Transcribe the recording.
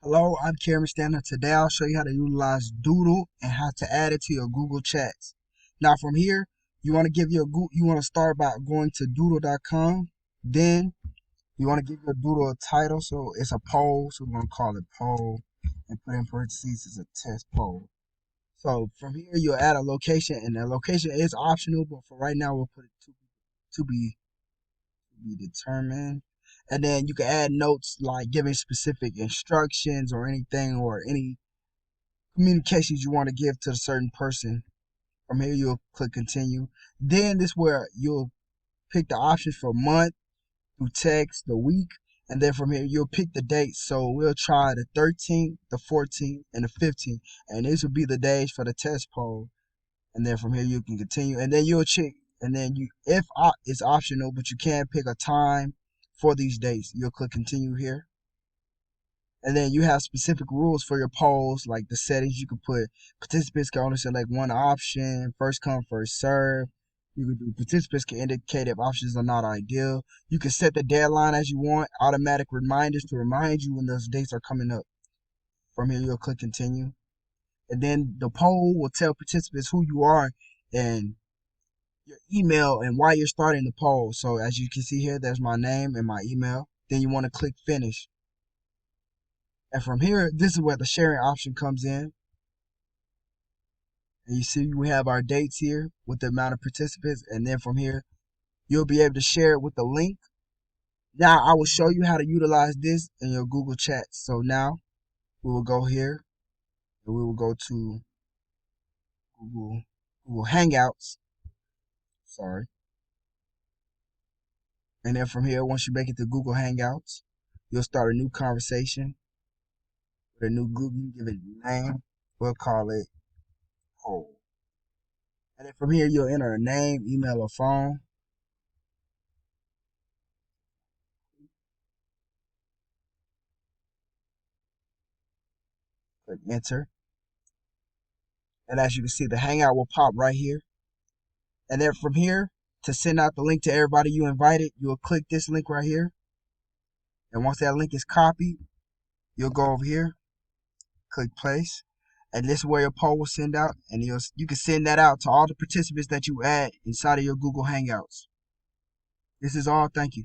Hello, I'm Cameron Stanley. Today I'll show you how to utilize Doodle and how to add it to your Google Chats. Now from here, you want to start by going to doodle.com. Then you want to give your Doodle a title, so it's a poll, so we're going to call it poll and put in parentheses it's a test poll. So from here you'll add a location, and the location is optional, but for right now we'll put it to be determined. And then you can add notes like giving specific instructions or anything or any communications you want to give to a certain person. From here you'll click continue. Then this is where you'll pick the options for month, through text, the week, and then from here you'll pick the date. So we'll try the 13th, the 14th, and the 15th, and this will be the days for the test poll. And then from here you can continue, and then you'll check, and then if it's optional, but you can pick a time for these dates. You'll click continue here, and then you have specific rules for your polls, like the settings. You can put participants can only select one option, first come first serve. You can do participants can indicate if options are not ideal. You can set the deadline as you want, automatic reminders to remind you when those dates are coming up. From here you'll click continue, and then the poll will tell participants who you are and your email and why you're starting the poll. So as you can see here, there's my name and my email. Then you want to click finish. And from here, this is where the sharing option comes in. And you see we have our dates here with the amount of participants. And then from here, you'll be able to share it with the link. Now I will show you how to utilize this in your Google Chats. So now we will go here and we will go to Google Hangouts. Sorry. And then from here, once you make it to Google Hangouts, you'll start a new conversation with a new group. You can give it a name. We'll call it poll. And then from here, you'll enter a name, email, or phone. Click enter. And as you can see, the Hangout will pop right here. And then from here, to send out the link to everybody you invited, you'll click this link right here. And once that link is copied, you'll go over here, click place, and this is where your poll will send out, and you can send that out to all the participants that you add inside of your Google Hangouts. This is all. Thank you.